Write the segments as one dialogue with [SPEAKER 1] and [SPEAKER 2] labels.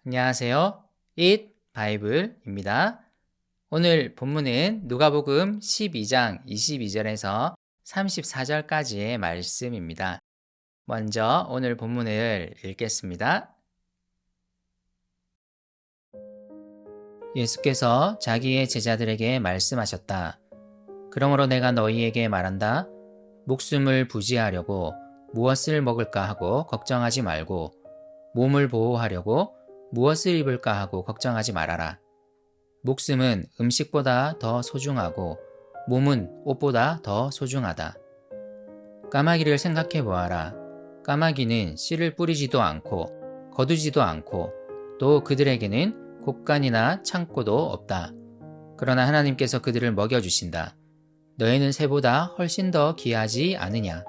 [SPEAKER 1] 안녕하세요. Eat 바이블입니다. 오늘 본문은 누가복음 12장 22절에서 34절까지의 말씀입니다. 먼저 오늘 본문을 읽겠습니다. 예수께서 자기의 제자들에게 말씀하셨다. 그러므로 내가 너희에게 말한다. 목숨을 부지하려고 무엇을 먹을까 하고 걱정하지 말고 몸을 보호하려고 무엇을 입을까 하고 걱정하지 말아라. 목숨은 음식보다 더 소중하고 몸은 옷보다 더 소중하다. 까마귀를 생각해 보아라. 까마귀는 씨를 뿌리지도 않고 거두지도 않고 또 그들에게는 곡간이나 창고도 없다. 그러나 하나님께서 그들을 먹여주신다. 너희는 새보다 훨씬 더 귀하지 않으냐?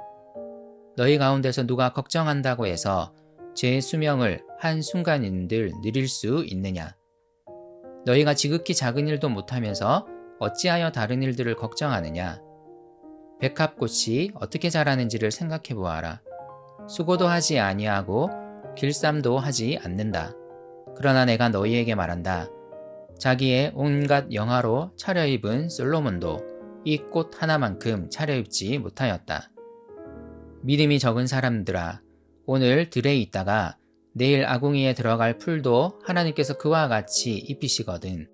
[SPEAKER 1] 너희 가운데서 누가 걱정한다고 해서 제 수명을 한순간인들 누릴 수 있느냐? 너희가 지극히 작은 일도 못하면서 어찌하여 다른 일들을 걱정하느냐? 백합꽃이 어떻게 자라는지를 생각해 보아라. 수고도 하지 아니하고 길쌈도 하지 않는다. 그러나 내가 너희에게 말한다. 자기의 온갖 영화로 차려입은 솔로몬도 이 꽃 하나만큼 차려입지 못하였다. 믿음이 적은 사람들아, 오늘 들에 있다가 내일 아궁이에 들어갈 풀도 하나님께서 그와 같이 입히시거든.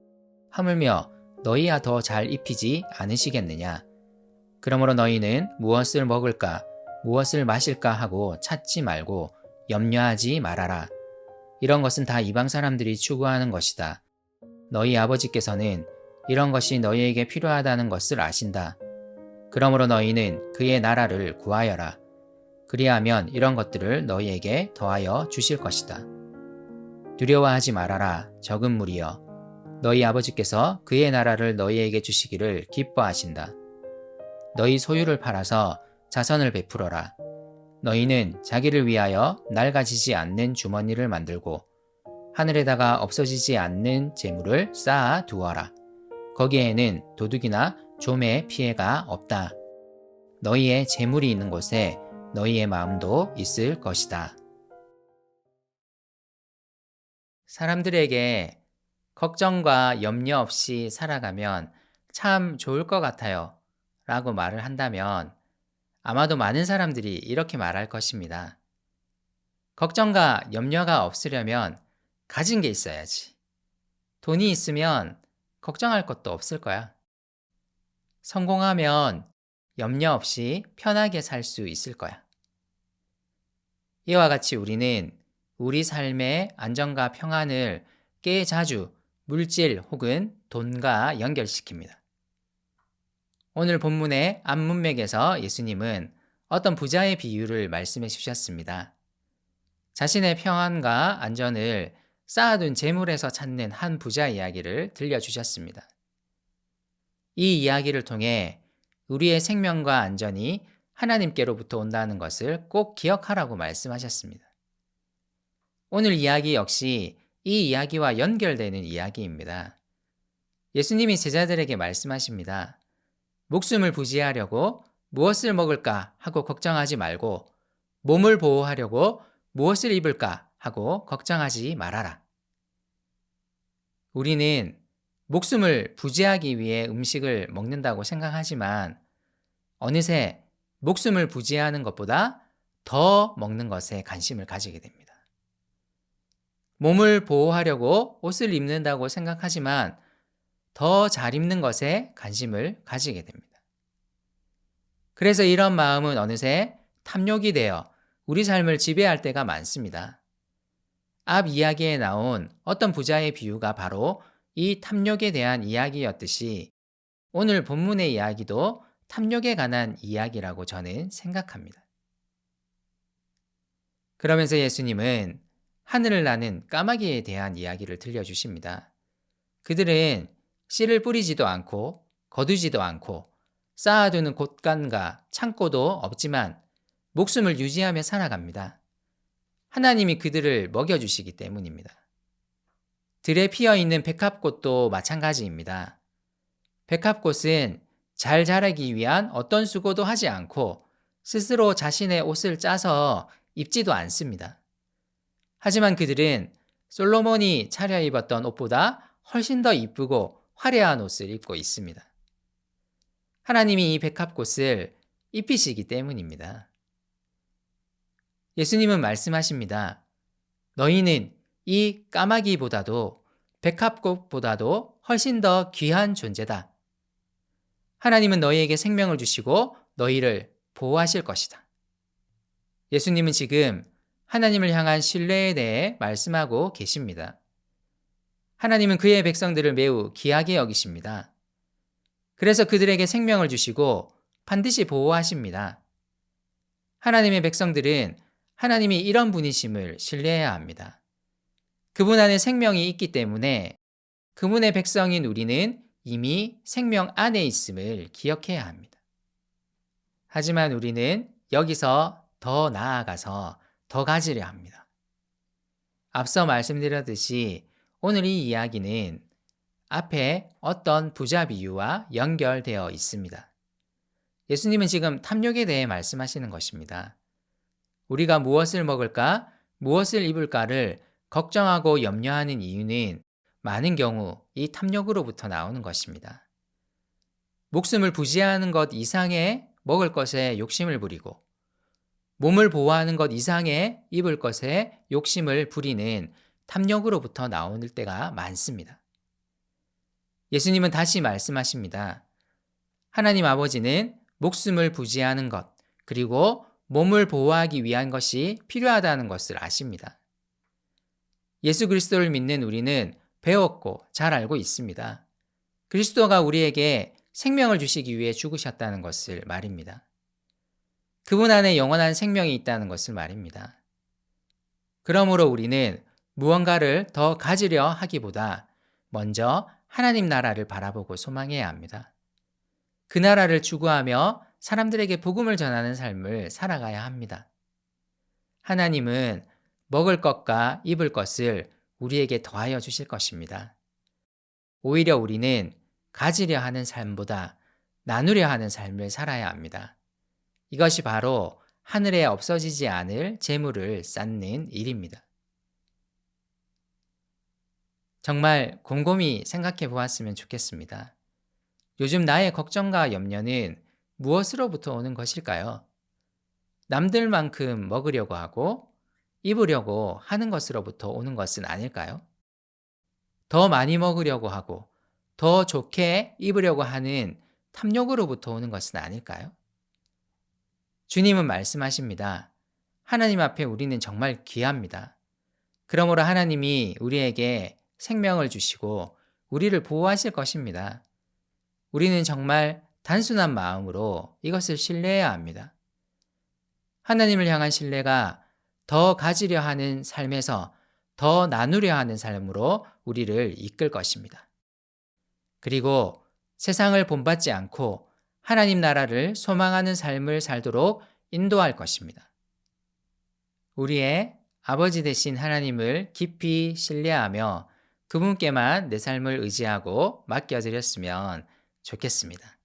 [SPEAKER 1] 하물며 너희야 더 잘 입히지 않으시겠느냐? 그러므로 너희는 무엇을 먹을까, 무엇을 마실까 하고 찾지 말고 염려하지 말아라. 이런 것은 다 이방 사람들이 추구하는 것이다. 너희 아버지께서는 이런 것이 너희에게 필요하다는 것을 아신다. 그러므로 너희는 그의 나라를 구하여라. 그리하면 이런 것들을 너희에게 더하여 주실 것이다. 두려워하지 말아라, 적은 무리여. 너희 아버지께서 그의 나라를 너희에게 주시기를 기뻐하신다. 너희 소유를 팔아서 자선을 베풀어라. 너희는 자기를 위하여 낡아지지 않는 주머니를 만들고 하늘에다가 없어지지 않는 재물을 쌓아 두어라. 거기에는 도둑이나 좀의 피해가 없다. 너희의 재물이 있는 곳에 너희의 마음도 있을 것이다. 사람들에게 걱정과 염려 없이 살아가면 참 좋을 것 같아요. 라고 말을 한다면 아마도 많은 사람들이 이렇게 말할 것입니다. 걱정과 염려가 없으려면 가진 게 있어야지. 돈이 있으면 걱정할 것도 없을 거야. 성공하면 염려 없이 편하게 살 수 있을 거야. 이와 같이 우리는 우리 삶의 안정과 평안을 꽤 자주 물질 혹은 돈과 연결시킵니다. 오늘 본문의 앞문맥에서 예수님은 어떤 부자의 비유를 말씀해 주셨습니다. 자신의 평안과 안전을 쌓아둔 재물에서 찾는 한 부자 이야기를 들려주셨습니다. 이 이야기를 통해 우리의 생명과 안전이 하나님께로부터 온다는 것을 꼭 기억하라고 말씀하셨습니다. 오늘 이야기 역시 이 이야기와 연결되는 이야기입니다. 예수님이 제자들에게 말씀하십니다. 목숨을 부지하려고 무엇을 먹을까 하고 걱정하지 말고 몸을 보호하려고 무엇을 입을까 하고 걱정하지 말아라. 우리는 목숨을 부지하기 위해 음식을 먹는다고 생각하지만 어느새 목숨을 부지하는 것보다 더 먹는 것에 관심을 가지게 됩니다. 몸을 보호하려고 옷을 입는다고 생각하지만 더 잘 입는 것에 관심을 가지게 됩니다. 그래서 이런 마음은 어느새 탐욕이 되어 우리 삶을 지배할 때가 많습니다. 앞 이야기에 나온 어떤 부자의 비유가 바로 이 탐욕에 대한 이야기였듯이 오늘 본문의 이야기도 탐욕에 관한 이야기라고 저는 생각합니다. 그러면서 예수님은 하늘을 나는 까마귀에 대한 이야기를 들려주십니다. 그들은 씨를 뿌리지도 않고 거두지도 않고 쌓아두는 곳간과 창고도 없지만 목숨을 유지하며 살아갑니다. 하나님이 그들을 먹여주시기 때문입니다. 들에 피어있는 백합꽃도 마찬가지입니다. 백합꽃은 잘 자라기 위한 어떤 수고도 하지 않고 스스로 자신의 옷을 짜서 입지도 않습니다. 하지만 그들은 솔로몬이 차려입었던 옷보다 훨씬 더 이쁘고 화려한 옷을 입고 있습니다. 하나님이 이 백합꽃을 입히시기 때문입니다. 예수님은 말씀하십니다. 너희는 이 까마귀보다도 백합꽃보다도 훨씬 더 귀한 존재다. 하나님은 너희에게 생명을 주시고 너희를 보호하실 것이다. 예수님은 지금 하나님을 향한 신뢰에 대해 말씀하고 계십니다. 하나님은 그의 백성들을 매우 귀하게 여기십니다. 그래서 그들에게 생명을 주시고 반드시 보호하십니다. 하나님의 백성들은 하나님이 이런 분이심을 신뢰해야 합니다. 그분 안에 생명이 있기 때문에 그분의 백성인 우리는 이미 생명 안에 있음을 기억해야 합니다. 하지만 우리는 여기서 더 나아가서 더 가지려 합니다. 앞서 말씀드렸듯이 오늘 이 이야기는 앞에 어떤 부자 비유와 연결되어 있습니다. 예수님은 지금 탐욕에 대해 말씀하시는 것입니다. 우리가 무엇을 먹을까, 무엇을 입을까를 걱정하고 염려하는 이유는 많은 경우 이 탐욕으로부터 나오는 것입니다. 목숨을 부지하는 것 이상의 먹을 것에 욕심을 부리고 몸을 보호하는 것 이상의 입을 것에 욕심을 부리는 탐욕으로부터 나오는 때가 많습니다. 예수님은 다시 말씀하십니다. 하나님 아버지는 목숨을 부지하는 것, 그리고 몸을 보호하기 위한 것이 필요하다는 것을 아십니다. 예수 그리스도를 믿는 우리는 배웠고 잘 알고 있습니다. 그리스도가 우리에게 생명을 주시기 위해 죽으셨다는 것을 말입니다. 그분 안에 영원한 생명이 있다는 것을 말입니다. 그러므로 우리는 무언가를 더 가지려 하기보다 먼저 하나님 나라를 바라보고 소망해야 합니다. 그 나라를 추구하며 사람들에게 복음을 전하는 삶을 살아가야 합니다. 하나님은 먹을 것과 입을 것을 우리에게 더하여 주실 것입니다. 오히려 우리는 가지려 하는 삶보다 나누려 하는 삶을 살아야 합니다. 이것이 바로 하늘에 없어지지 않을 재물을 쌓는 일입니다. 정말 곰곰이 생각해 보았으면 좋겠습니다. 요즘 나의 걱정과 염려는 무엇으로부터 오는 것일까요? 남들만큼 먹으려고 하고 입으려고 하는 것으로부터 오는 것은 아닐까요? 더 많이 먹으려고 하고 더 좋게 입으려고 하는 탐욕으로부터 오는 것은 아닐까요? 주님은 말씀하십니다. 하나님 앞에 우리는 정말 귀합니다. 그러므로 하나님이 우리에게 생명을 주시고 우리를 보호하실 것입니다. 우리는 정말 단순한 마음으로 이것을 신뢰해야 합니다. 하나님을 향한 신뢰가 더 가지려 하는 삶에서 더 나누려 하는 삶으로 우리를 이끌 것입니다. 그리고 세상을 본받지 않고 하나님 나라를 소망하는 삶을 살도록 인도할 것입니다. 우리의 아버지 되신 하나님을 깊이 신뢰하며 그분께만 내 삶을 의지하고 맡겨드렸으면 좋겠습니다.